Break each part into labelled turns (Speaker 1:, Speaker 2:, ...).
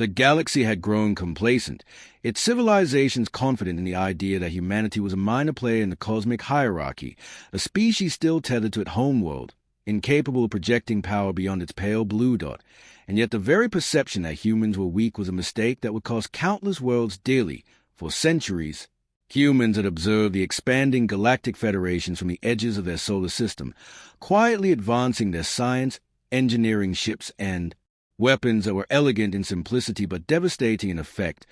Speaker 1: The galaxy had grown complacent, its civilizations confident in the idea that humanity was a minor player in the cosmic hierarchy, a species still tethered to its homeworld, incapable of projecting power beyond its pale blue dot. And yet the very perception that humans were weak was a mistake that would cost countless worlds dearly. For centuries, humans had observed the expanding galactic federations from the edges of their solar system, quietly advancing their science, engineering ships and weapons that were elegant in simplicity but devastating in effect,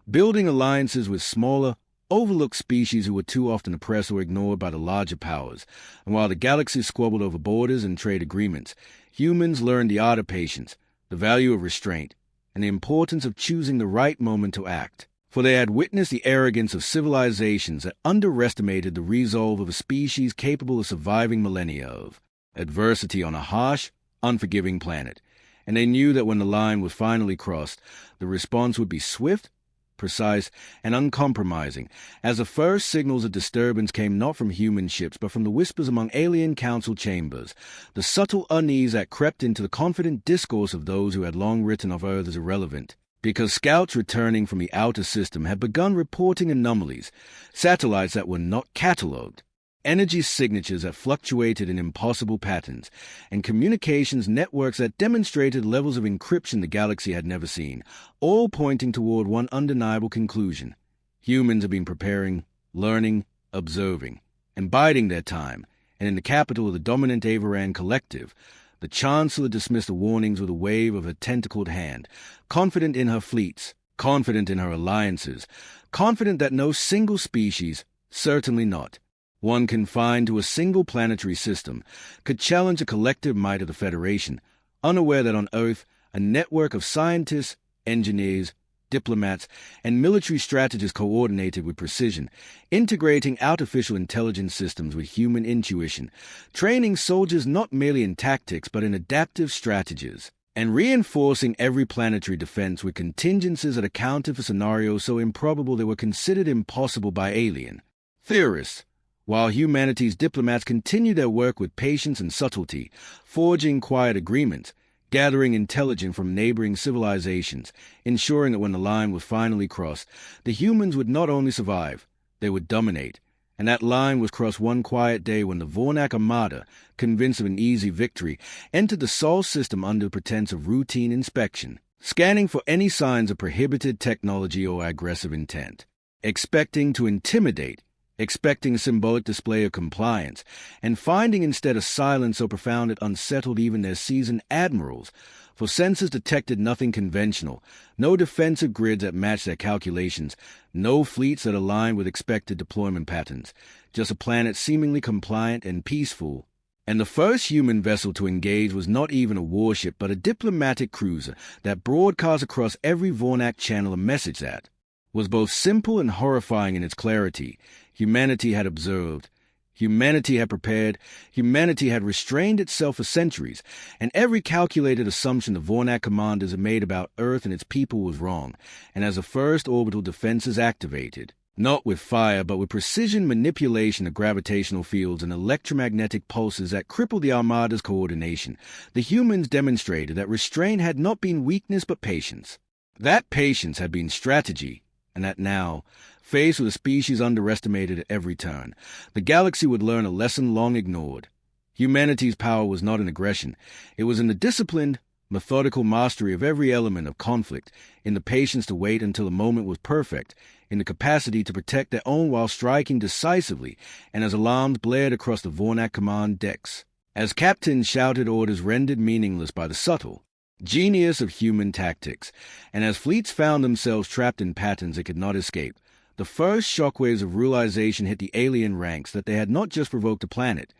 Speaker 1: building alliances with smaller, overlooked species who were too often oppressed or ignored by the larger powers. And while the galaxy squabbled over borders and trade agreements, humans learned the art of patience, the value of restraint, and the importance of choosing the right moment to act. For they had witnessed the arrogance of civilizations that underestimated the resolve of a species capable of surviving millennia of adversity on a harsh, unforgiving planet. And they knew that when the line was finally crossed, the response would be swift, precise, and uncompromising, as the first signals of disturbance came not from human ships but from the whispers among alien council chambers, the subtle unease that crept into the confident discourse of those who had long written of Earth as irrelevant, because scouts returning from the outer system had begun reporting anomalies, satellites that were not catalogued, energy signatures that fluctuated in impossible patterns, and communications networks that demonstrated levels of encryption the galaxy had never seen, all pointing toward one undeniable conclusion. Humans have been preparing, learning, observing, and biding their time, and in the capital of the dominant Avaran collective, the Chancellor dismissed the warnings with a wave of her tentacled hand, confident in her fleets, confident in her alliances, confident that no single species, certainly not one confined to a single planetary system, could challenge the collective might of the Federation, unaware that on Earth a network of scientists, engineers, diplomats, and military strategists coordinated with precision, integrating artificial intelligence systems with human intuition, training soldiers not merely in tactics but in adaptive strategies, and reinforcing every planetary defense with contingencies that accounted for scenarios so improbable they were considered impossible by alien theorists. While humanity's diplomats continued their work with patience and subtlety, forging quiet agreements, gathering intelligence from neighboring civilizations, ensuring that when the line was finally crossed, the humans would not only survive, they would dominate. And that line was crossed one quiet day when the Vornak Armada, convinced of an easy victory, entered the Sol system under pretense of routine inspection, scanning for any signs of prohibited technology or aggressive intent, expecting to intimidate, expecting a symbolic display of compliance, and finding instead a silence so profound it unsettled even their seasoned admirals, for sensors detected nothing conventional, no defensive grids that matched their calculations, no fleets that aligned with expected deployment patterns, just a planet seemingly compliant and peaceful. And the first human vessel to engage was not even a warship but a diplomatic cruiser that broadcast across every Vornak channel a message that was both simple and horrifying in its clarity. Humanity had observed, humanity had prepared, humanity had restrained itself for centuries, and every calculated assumption the Vornak commanders had made about Earth and its people was wrong. And as the first orbital defenses activated, not with fire but with precision manipulation of gravitational fields and electromagnetic pulses that crippled the Armada's coordination, the humans demonstrated that restraint had not been weakness but patience. That patience had been strategy, and that now, faced with a species underestimated at every turn, the galaxy would learn a lesson long ignored. Humanity's power was not in aggression. It was in the disciplined, methodical mastery of every element of conflict, in the patience to wait until the moment was perfect, in the capacity to protect their own while striking decisively, and as alarms blared across the Vornak command decks, as captains shouted orders rendered meaningless by the subtle genius of human tactics, and as fleets found themselves trapped in patterns they could not escape, the first shockwaves of realization hit the alien ranks that they had not just provoked a planet.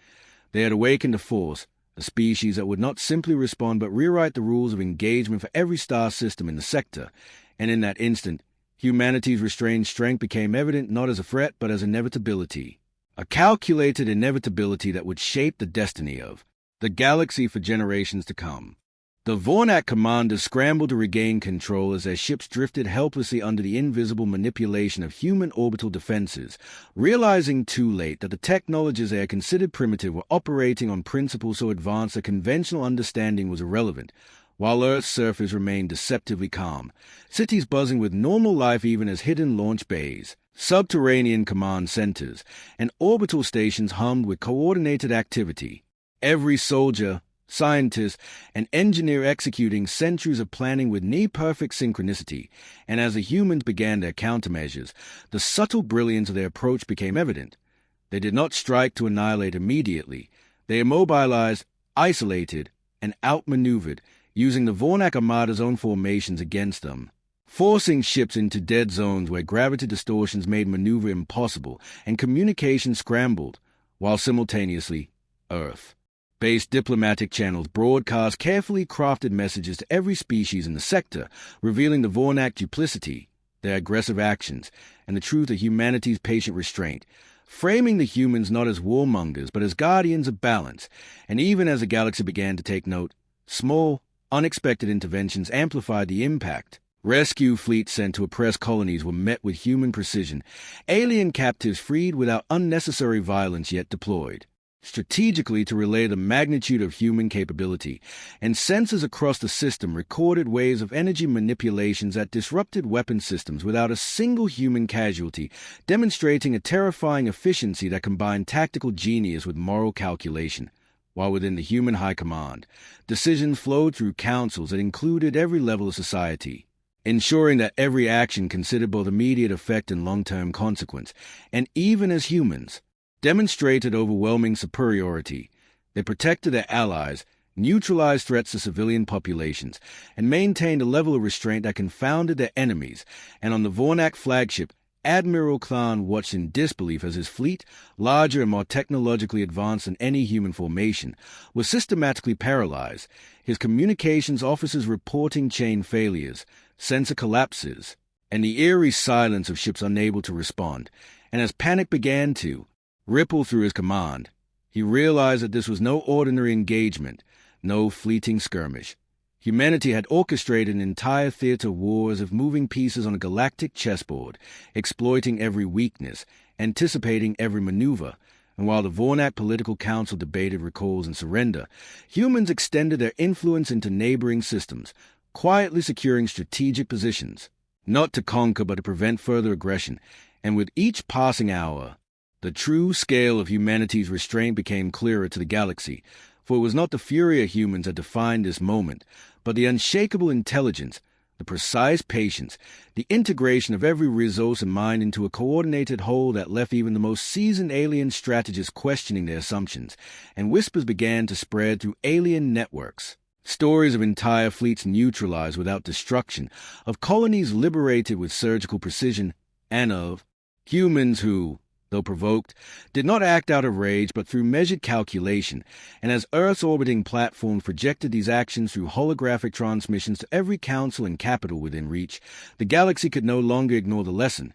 Speaker 1: They had awakened a force, a species that would not simply respond but rewrite the rules of engagement for every star system in the sector. And in that instant, humanity's restrained strength became evident not as a threat but as inevitability. A calculated inevitability that would shape the destiny of the galaxy for generations to come. The Vornak commanders scrambled to regain control as their ships drifted helplessly under the invisible manipulation of human orbital defenses, realizing too late that the technologies they had considered primitive were operating on principles so advanced that conventional understanding was irrelevant. while Earth's surface remained deceptively calm, cities buzzing with normal life even as hidden launch bays, subterranean command centers, and orbital stations hummed with coordinated activity. Every soldier, scientist, and engineer executing centuries of planning with near-perfect synchronicity, and as the humans began their countermeasures, the subtle brilliance of their approach became evident. They did not strike to annihilate immediately. They immobilized, isolated, and outmaneuvered, using the Vornak Armada's own formations against them, forcing ships into dead zones where gravity distortions made maneuver impossible and communication scrambled, while simultaneously, Earth-based diplomatic channels broadcast carefully crafted messages to every species in the sector, revealing the Vornak duplicity, their aggressive actions, and the truth of humanity's patient restraint, framing the humans not as warmongers but as guardians of balance. And even as the galaxy began to take note, small, unexpected interventions amplified the impact. Rescue fleets sent to oppress colonies were met with human precision, alien captives freed without unnecessary violence yet deployed strategically to relay the magnitude of human capability, and sensors across the system recorded waves of energy manipulations that disrupted weapon systems without a single human casualty, demonstrating a terrifying efficiency that combined tactical genius with moral calculation. While within the human high command, decisions flowed through councils that included every level of society, ensuring that every action considered both immediate effect and long-term consequence. And even as humans demonstrated overwhelming superiority, they protected their allies, neutralized threats to civilian populations, and maintained a level of restraint that confounded their enemies. And on the Vornak flagship, Admiral Khan watched in disbelief as his fleet, larger and more technologically advanced than any human formation, was systematically paralyzed, his communications officers reporting chain failures, sensor collapses, and the eerie silence of ships unable to respond. And as panic began to ripple through his command, he realized that this was no ordinary engagement, no fleeting skirmish. Humanity had orchestrated an entire theater of war as if moving pieces on a galactic chessboard, exploiting every weakness, anticipating every maneuver. And while the Vornak Political Council debated recalls and surrender, humans extended their influence into neighboring systems, quietly securing strategic positions, not to conquer but to prevent further aggression. And with each passing hour, the true scale of humanity's restraint became clearer to the galaxy, for it was not the fury of humans that defined this moment, but the unshakable intelligence, the precise patience, the integration of every resource and mind into a coordinated whole that left even the most seasoned alien strategists questioning their assumptions, and whispers began to spread through alien networks. Stories of entire fleets neutralized without destruction, of colonies liberated with surgical precision, and of humans who, though provoked, did not act out of rage but through measured calculation. And as Earth's orbiting platforms projected these actions through holographic transmissions to every council and capital within reach, the galaxy could no longer ignore the lesson.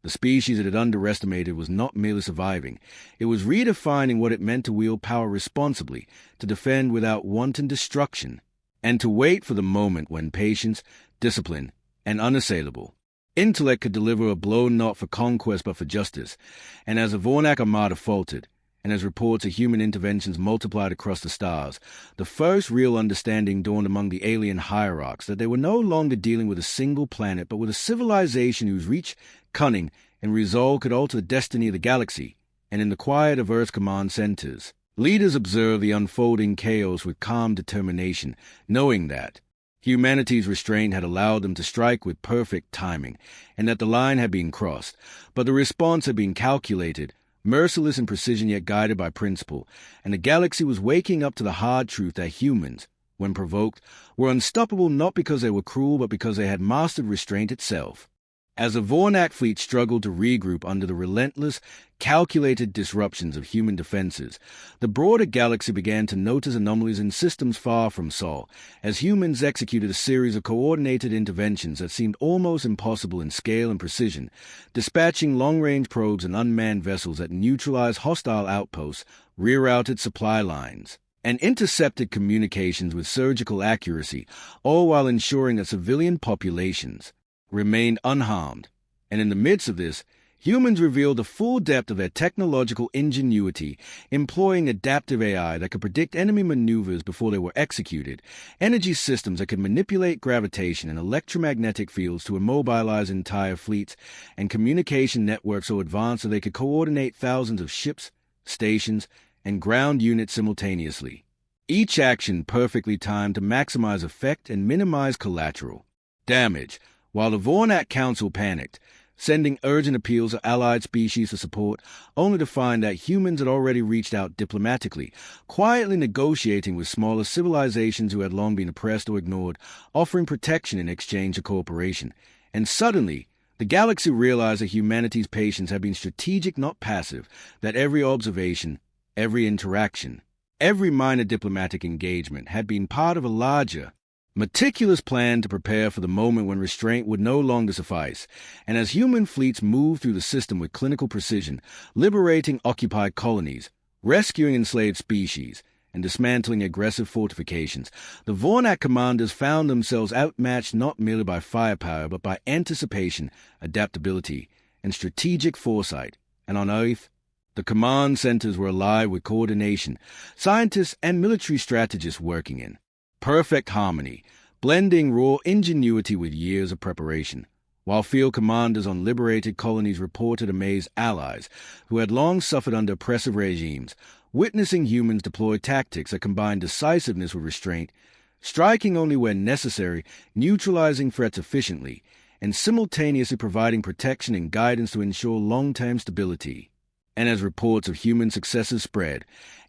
Speaker 1: The species it had underestimated was not merely surviving. It was redefining what it meant to wield power responsibly, to defend without wanton destruction, and to wait for the moment when patience, discipline, and unassailable intellect could deliver a blow not for conquest but for justice. And as the Vornak Armada faltered, and as reports of human interventions multiplied across the stars, the first real understanding dawned among the alien hierarchs that they were no longer dealing with a single planet but with a civilization whose reach, cunning, and resolve could alter the destiny of the galaxy. And in the quiet of Earth's command centers, leaders observed the unfolding chaos with calm determination, knowing that humanity's restraint had allowed them to strike with perfect timing, and that the line had been crossed, but the response had been calculated, merciless in precision yet guided by principle, and the galaxy was waking up to the hard truth that humans, when provoked, were unstoppable not because they were cruel but because they had mastered restraint itself. As the Vornak fleet struggled to regroup under the relentless, calculated disruptions of human defenses, the broader galaxy began to notice anomalies in systems far from Sol, as humans executed a series of coordinated interventions that seemed almost impossible in scale and precision, dispatching long-range probes and unmanned vessels that neutralized hostile outposts, rerouted supply lines, and intercepted communications with surgical accuracy, all while ensuring that civilian populations remained unharmed. And in the midst of this, Humans revealed the full depth of their technological ingenuity, employing adaptive AI that could predict enemy maneuvers before they were executed, energy systems that could manipulate gravitation and electromagnetic fields to immobilize entire fleets, and communication networks so advanced that they could coordinate thousands of ships, stations, and ground units simultaneously. Each action perfectly timed to maximize effect and minimize collateral damage. While the Vornak Council panicked, sending urgent appeals to allied species for support, only to find that humans had already reached out diplomatically, quietly negotiating with smaller civilizations who had long been oppressed or ignored, offering protection in exchange for cooperation. And suddenly, the galaxy realized that humanity's patience had been strategic, not passive, that every observation, every interaction, every minor diplomatic engagement had been part of a larger, meticulous plan to prepare for the moment when restraint would no longer suffice, and as human fleets moved through the system with clinical precision, liberating occupied colonies, rescuing enslaved species, and dismantling aggressive fortifications, the Vornak commanders found themselves outmatched not merely by firepower but by anticipation, adaptability, and strategic foresight. And on Earth, the command centers were alive with coordination, scientists and military strategists working in perfect harmony, blending raw ingenuity with years of preparation, while field commanders on liberated colonies reported amazed allies who had long suffered under oppressive regimes, witnessing humans deploy tactics that combined decisiveness with restraint, striking only when necessary, neutralizing threats efficiently, and simultaneously providing protection and guidance to ensure long-term stability. And as reports of human successes spread,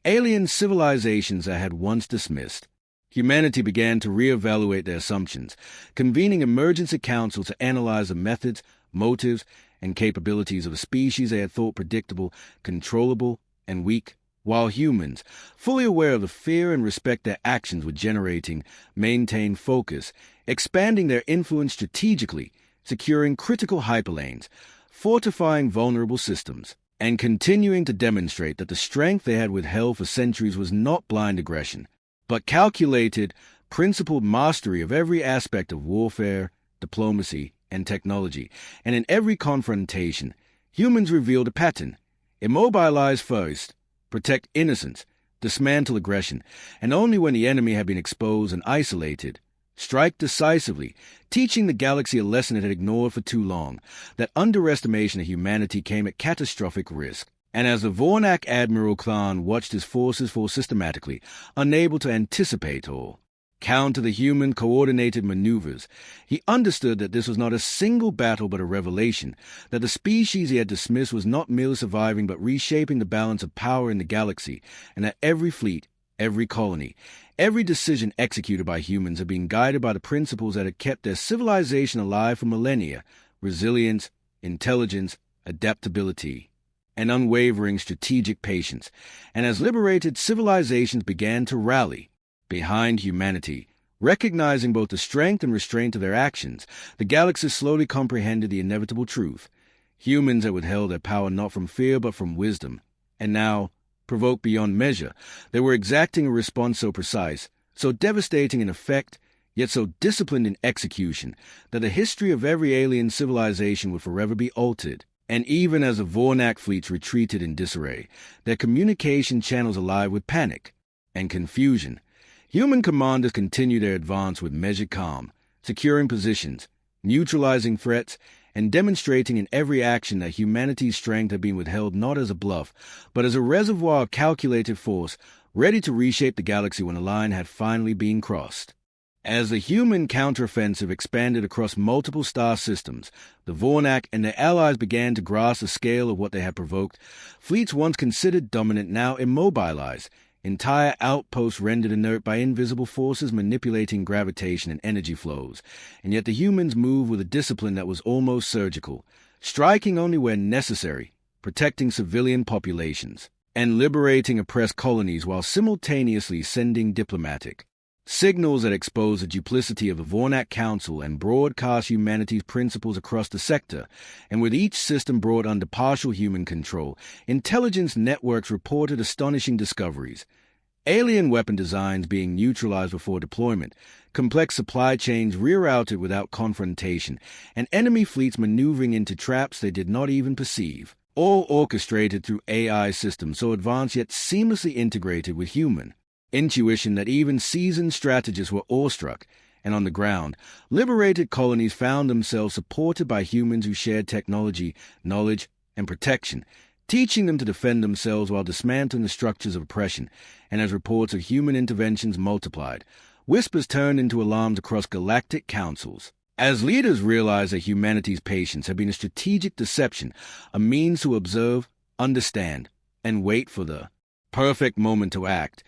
Speaker 1: alien civilizations that had once dismissed, humanity began to reevaluate their assumptions, convening emergency councils to analyze the methods, motives, and capabilities of a species they had thought predictable, controllable, and weak, while humans, fully aware of the fear and respect their actions were generating, maintained focus, expanding their influence strategically, securing critical hyperlanes, fortifying vulnerable systems, and continuing to demonstrate that the strength they had withheld for centuries was not blind aggression, but calculated, principled mastery of every aspect of warfare, diplomacy, and technology. And in every confrontation, humans revealed a pattern: immobilize first, protect innocence, dismantle aggression, and only when the enemy had been exposed and isolated, strike decisively, teaching the galaxy a lesson it had ignored for too long, that underestimation of humanity came at catastrophic risk. And as the Vornak Admiral Khan watched his forces fall systematically, unable to anticipate or counter the human coordinated maneuvers, he understood that this was not a single battle but a revelation, that the species he had dismissed was not merely surviving but reshaping the balance of power in the galaxy, and that every fleet, every colony, every decision executed by humans had been guided by the principles that had kept their civilization alive for millennia: resilience, intelligence, adaptability, and unwavering strategic patience. And as liberated civilizations began to rally behind humanity, recognizing both the strength and restraint of their actions, the galaxy slowly comprehended the inevitable truth. Humans had withheld their power not from fear but from wisdom, and now, provoked beyond measure, they were exacting a response so precise, so devastating in effect, yet so disciplined in execution, that the history of every alien civilization would forever be altered. And even as the Vornak fleets retreated in disarray, their communication channels alive with panic and confusion, human commanders continued their advance with measured calm, securing positions, neutralizing threats, and demonstrating in every action that humanity's strength had been withheld not as a bluff, but as a reservoir of calculated force, ready to reshape the galaxy when the line had finally been crossed. As the human counteroffensive expanded across multiple star systems, the Vornak and their allies began to grasp the scale of what they had provoked. Fleets once considered dominant now immobilized, entire outposts rendered inert by invisible forces manipulating gravitation and energy flows, and yet the humans moved with a discipline that was almost surgical, striking only where necessary, protecting civilian populations, and liberating oppressed colonies while simultaneously sending diplomatic signals that expose the duplicity of the Vornak Council and broadcast humanity's principles across the sector. And with each system brought under partial human control, intelligence networks reported astonishing discoveries. alien weapon designs being neutralized before deployment, complex supply chains rerouted without confrontation, and enemy fleets maneuvering into traps they did not even perceive, all orchestrated through AI systems so advanced yet seamlessly integrated with human intuition that even seasoned strategists were awestruck. And on the ground, liberated colonies found themselves supported by humans who shared technology, knowledge, and protection, teaching them to defend themselves while dismantling the structures of oppression. And as reports of human interventions multiplied, whispers turned into alarms across galactic councils. As leaders realized that humanity's patience had been a strategic deception, a means to observe, understand, and wait for the perfect moment to act.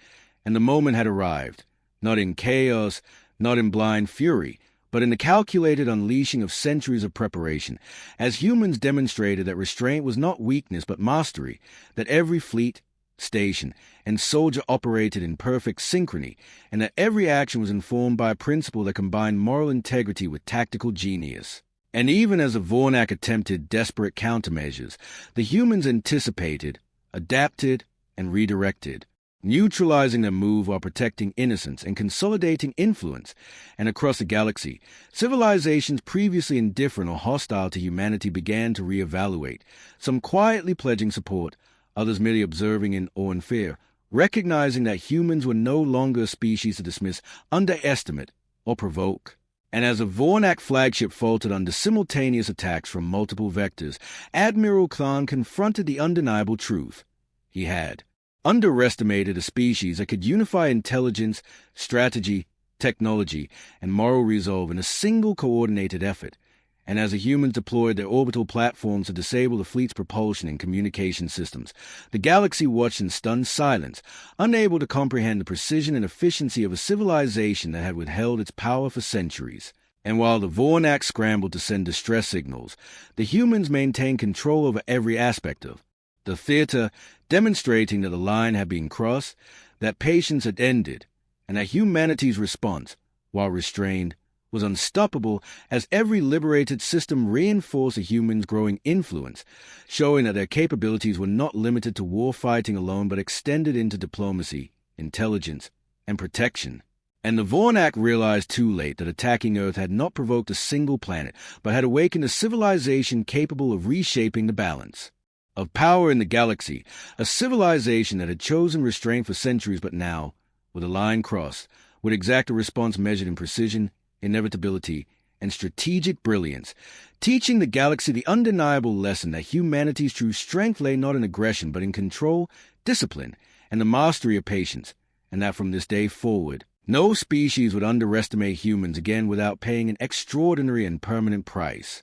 Speaker 1: And the moment had arrived, not in chaos, not in blind fury, but in the calculated unleashing of centuries of preparation, as humans demonstrated that restraint was not weakness but mastery, that every fleet, station, and soldier operated in perfect synchrony, and that every action was informed by a principle that combined moral integrity with tactical genius. And even as the Vornak attempted desperate countermeasures, the humans anticipated, adapted, and redirected, neutralizing their move while protecting innocence and consolidating influence. And across the galaxy, civilizations previously indifferent or hostile to humanity began to reevaluate, some quietly pledging support, others merely observing in awe and fear, recognizing that humans were no longer a species to dismiss, underestimate, or provoke. And as the Vornak flagship faltered under simultaneous attacks from multiple vectors, Admiral Khan confronted the undeniable truth. He had underestimated a species that could unify intelligence, strategy, technology, and moral resolve in a single coordinated effort. And as the humans deployed their orbital platforms to disable the fleet's propulsion and communication systems, the galaxy watched in stunned silence, unable to comprehend the precision and efficiency of a civilization that had withheld its power for centuries. And while the Vornak scrambled to send distress signals, the humans maintained control over every aspect of the theater, demonstrating that the line had been crossed, that patience had ended, and that humanity's response, while restrained, was unstoppable as every liberated system reinforced the humans' growing influence, showing that their capabilities were not limited to war fighting alone but extended into diplomacy, intelligence, and protection. And the Vornak realized too late that attacking Earth had not provoked a single planet, but had awakened a civilization capable of reshaping the balance of power in the galaxy, a civilization that had chosen restraint for centuries but now, with a line crossed, would exact a response measured in precision, inevitability, and strategic brilliance, teaching the galaxy the undeniable lesson that humanity's true strength lay not in aggression but in control, discipline, and the mastery of patience, and that from this day forward, no species would underestimate humans again without paying an extraordinary and permanent price.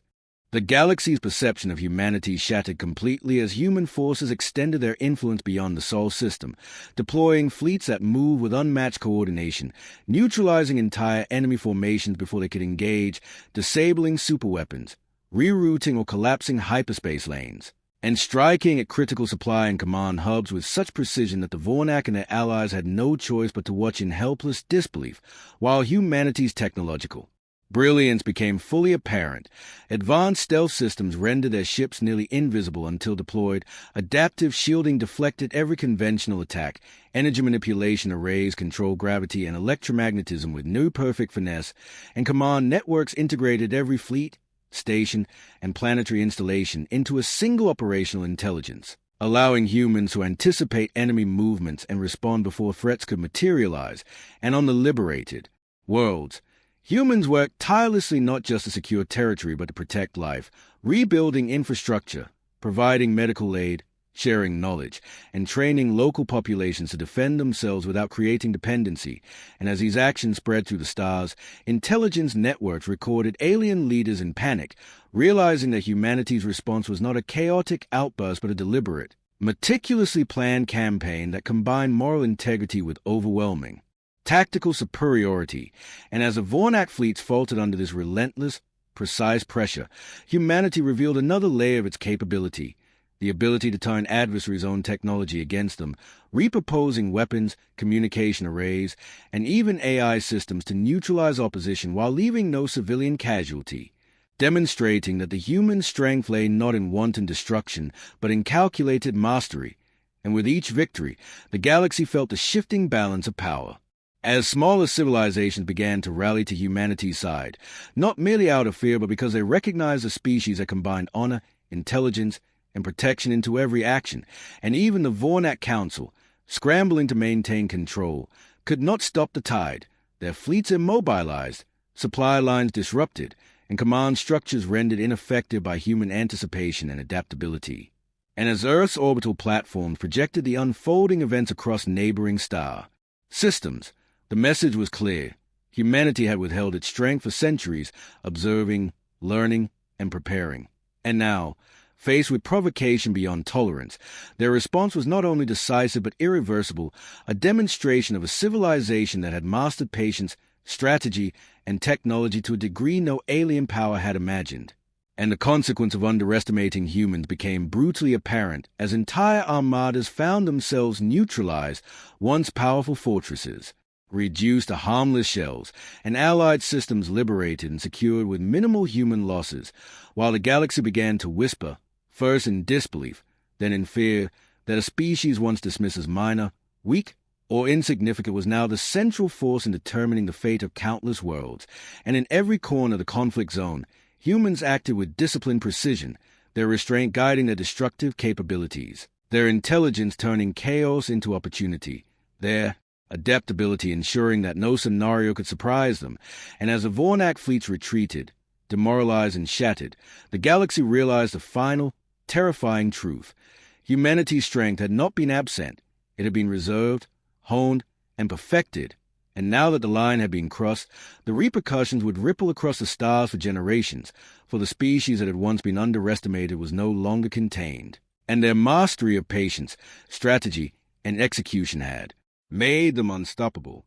Speaker 1: The galaxy's perception of humanity shattered completely as human forces extended their influence beyond the Sol system, deploying fleets that move with unmatched coordination, neutralizing entire enemy formations before they could engage, disabling superweapons, rerouting or collapsing hyperspace lanes, and striking at critical supply and command hubs with such precision that the Vornak and their allies had no choice but to watch in helpless disbelief while humanity's technological brilliance became fully apparent. Advanced stealth systems rendered their ships nearly invisible until deployed. Adaptive shielding deflected every conventional attack. Energy manipulation arrays controlled gravity and electromagnetism with new perfect finesse. And command networks integrated every fleet, station, and planetary installation into a single operational intelligence, allowing humans to anticipate enemy movements and respond before threats could materialize. And on the liberated worlds, humans worked tirelessly not just to secure territory but to protect life, rebuilding infrastructure, providing medical aid, sharing knowledge, and training local populations to defend themselves without creating dependency. And as these actions spread through the stars, intelligence networks recorded alien leaders in panic, realizing that humanity's response was not a chaotic outburst but a deliberate, meticulously planned campaign that combined moral integrity with overwhelming tactical superiority. And as the Vornak fleets faltered under this relentless, precise pressure, humanity revealed another layer of its capability, the ability to turn adversaries' own technology against them, repurposing weapons, communication arrays, and even AI systems to neutralize opposition while leaving no civilian casualty, demonstrating that the human strength lay not in wanton destruction, but in calculated mastery. and with each victory, the galaxy felt a shifting balance of power. As smaller civilizations began to rally to humanity's side, not merely out of fear but because they recognized a species that combined honor, intelligence, and protection into every action, and even the Vornak Council, scrambling to maintain control, could not stop the tide, their fleets immobilized, supply lines disrupted, and command structures rendered ineffective by human anticipation and adaptability. And as Earth's orbital platforms projected the unfolding events across neighboring star systems, the message was clear. Humanity had withheld its strength for centuries, observing, learning, and preparing. And now, faced with provocation beyond tolerance, their response was not only decisive but irreversible, a demonstration of a civilization that had mastered patience, strategy, and technology to a degree no alien power had imagined. And the consequence of underestimating humans became brutally apparent as entire armadas found themselves neutralized, once powerful fortresses, reduced to harmless shells, and allied systems liberated and secured with minimal human losses, while the galaxy began to whisper, first in disbelief, then in fear, that a species once dismissed as minor, weak, or insignificant was now the central force in determining the fate of countless worlds, and in every corner of the conflict zone, humans acted with disciplined precision, their restraint guiding their destructive capabilities, their intelligence turning chaos into opportunity, their adaptability ensuring that no scenario could surprise them. And as the Vornak fleets retreated, demoralized and shattered, the galaxy realized the final, terrifying truth. Humanity's strength had not been absent. It had been reserved, honed, and perfected. And now that the line had been crossed, the repercussions would ripple across the stars for generations, for the species that had once been underestimated was no longer contained. And their mastery of patience, strategy, and execution had made them unstoppable.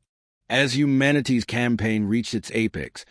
Speaker 1: As humanity's campaign reached its apex,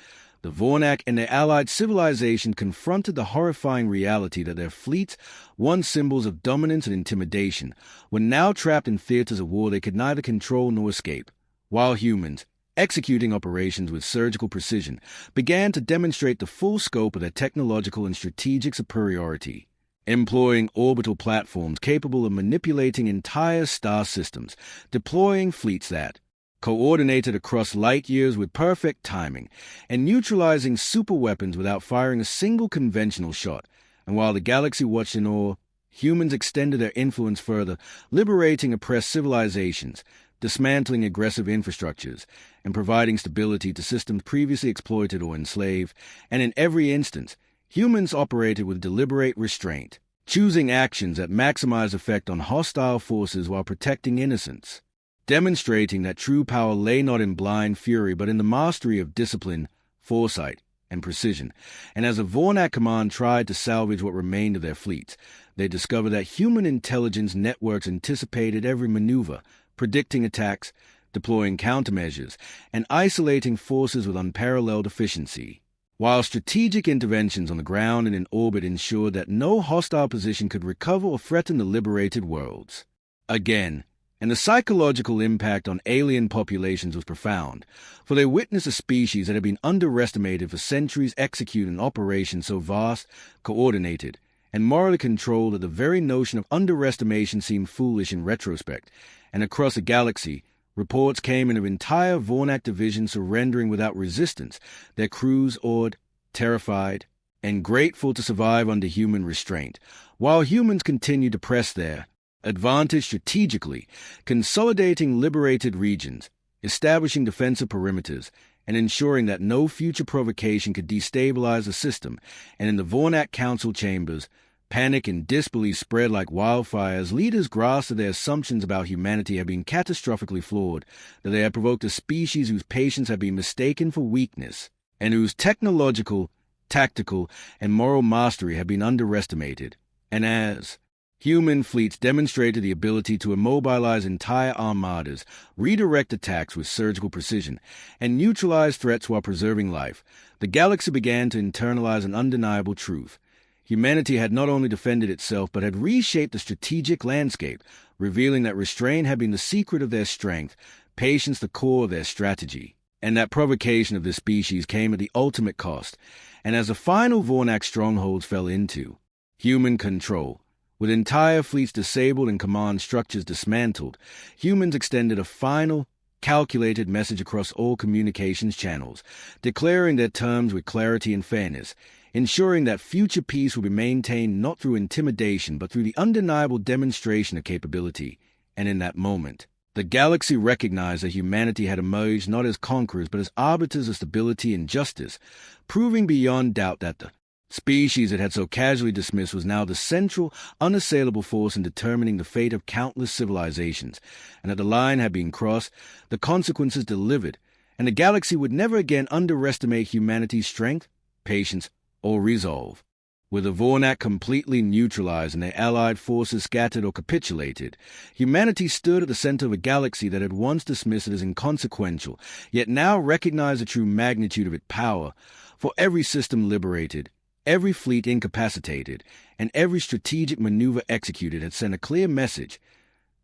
Speaker 1: the Vornak and their allied civilization confronted the horrifying reality that their fleets, once symbols of dominance and intimidation, were now trapped in theaters of war they could neither control nor escape, while humans, executing operations with surgical precision, began to demonstrate the full scope of their technological and strategic superiority. Employing orbital platforms capable of manipulating entire star systems, deploying fleets that coordinated across light years with perfect timing, and neutralizing superweapons without firing a single conventional shot. And while the galaxy watched in awe, humans extended their influence further, liberating oppressed civilizations, dismantling aggressive infrastructures, and providing stability to systems previously exploited or enslaved. And in every instance, humans operated with deliberate restraint, choosing actions that maximize effect on hostile forces while protecting innocence, demonstrating that true power lay not in blind fury but in the mastery of discipline, foresight, and precision. And as the Vornak command tried to salvage what remained of their fleets, they discovered that human intelligence networks anticipated every maneuver, predicting attacks, deploying countermeasures, and isolating forces with unparalleled efficiency, while strategic interventions on the ground and in orbit ensured that no hostile position could recover or threaten the liberated worlds. Again, and the psychological impact on alien populations was profound, for they witnessed a species that had been underestimated for centuries execute an operation so vast, coordinated, and morally controlled that the very notion of underestimation seemed foolish in retrospect. And across the galaxy, reports came in of entire Vornak divisions surrendering without resistance, their crews awed, terrified, and grateful to survive under human restraint, while humans continued to press their advantage strategically, consolidating liberated regions, establishing defensive perimeters, and ensuring that no future provocation could destabilize the system. And in the Vornak Council chambers, panic and disbelief spread like wildfire as leaders grasped that their assumptions about humanity had been catastrophically flawed, that they had provoked a species whose patience had been mistaken for weakness, and whose technological, tactical, and moral mastery had been underestimated. And as human fleets demonstrated the ability to immobilize entire armadas, redirect attacks with surgical precision, and neutralize threats while preserving life, the galaxy began to internalize an undeniable truth. Humanity had not only defended itself but had reshaped the strategic landscape, revealing that restraint had been the secret of their strength, patience the core of their strategy, and that provocation of this species came at the ultimate cost. And as the final Vornak strongholds fell into human control, With entire fleets disabled and command structures dismantled, humans extended a final, calculated message across all communications channels, declaring their terms with clarity and fairness, ensuring that future peace will be maintained not through intimidation but through the undeniable demonstration of capability. And in that moment, the galaxy recognized that humanity had emerged not as conquerors but as arbiters of stability and justice, proving beyond doubt that the species it had so casually dismissed was now the central, unassailable force in determining the fate of countless civilizations, and that the line had been crossed, the consequences delivered, and the galaxy would never again underestimate humanity's strength, patience, or resolve. With the Vornak completely neutralized and their allied forces scattered or capitulated, humanity stood at the center of a galaxy that had once dismissed it as inconsequential, yet now recognized the true magnitude of its power. For every system liberated, every fleet incapacitated, and every strategic maneuver executed had sent a clear message.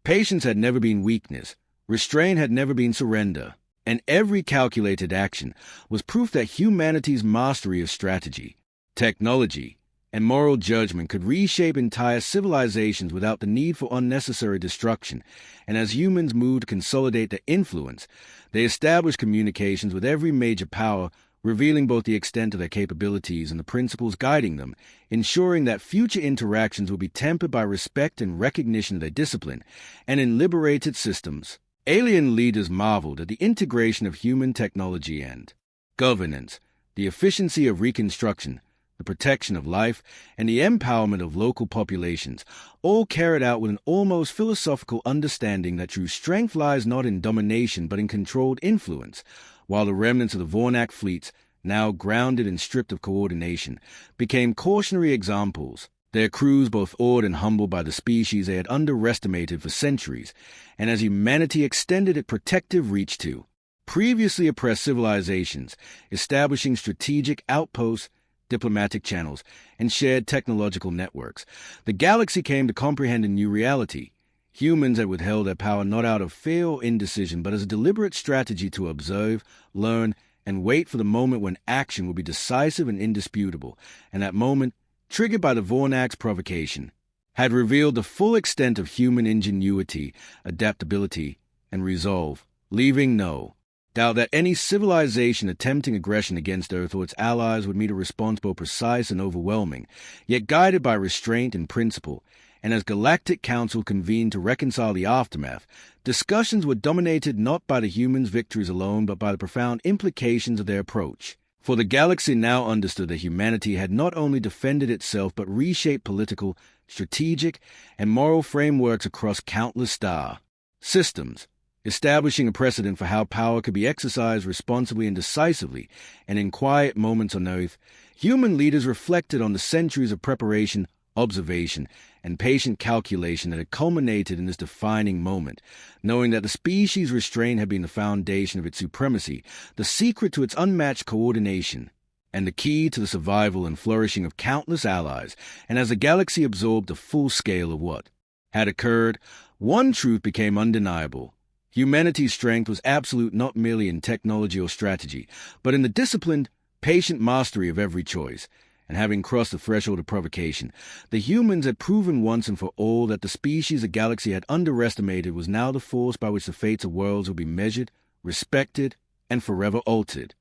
Speaker 1: Patience had never been weakness, restraint had never been surrender, and every calculated action was proof that humanity's mastery of strategy, technology, and moral judgment could reshape entire civilizations without the need for unnecessary destruction. And as humans moved to consolidate their influence, they established communications with every major power, revealing both the extent of their capabilities and the principles guiding them, ensuring that future interactions will be tempered by respect and recognition of their discipline. And in liberated systems, alien leaders marveled at the integration of human technology and governance, the efficiency of reconstruction, the protection of life, and the empowerment of local populations, all carried out with an almost philosophical understanding that true strength lies not in domination but in controlled influence, while the remnants of the Vornak fleets, now grounded and stripped of coordination, became cautionary examples, their crews both awed and humbled by the species they had underestimated for centuries, and as humanity extended its protective reach to previously oppressed civilizations, establishing strategic outposts, diplomatic channels, and shared technological networks, the galaxy came to comprehend a new reality. Humans had withheld their power not out of fear or indecision, but as a deliberate strategy to observe, learn, and wait for the moment when action would be decisive and indisputable, and that moment, triggered by the Vornak's provocation, had revealed the full extent of human ingenuity, adaptability, and resolve, leaving no doubt that any civilization attempting aggression against Earth or its allies would meet a response both precise and overwhelming, yet guided by restraint and principle. And as Galactic Council convened to reconcile the aftermath, discussions were dominated not by the humans' victories alone, but by the profound implications of their approach. For the galaxy now understood that humanity had not only defended itself, but reshaped political, strategic, and moral frameworks across countless star systems, establishing a precedent for how power could be exercised responsibly and decisively. And in quiet moments on Earth, human leaders reflected on the centuries of preparation, observation, and patient calculation that had culminated in this defining moment, knowing that the species' restraint had been the foundation of its supremacy, the secret to its unmatched coordination, and the key to the survival and flourishing of countless allies. And as the galaxy absorbed the full scale of what had occurred, one truth became undeniable. Humanity's strength was absolute not merely in technology or strategy, but in the disciplined, patient mastery of every choice. And having crossed the threshold of provocation, the humans had proven once and for all that the species the galaxy had underestimated was now the force by which the fates of worlds would be measured, respected, and forever altered.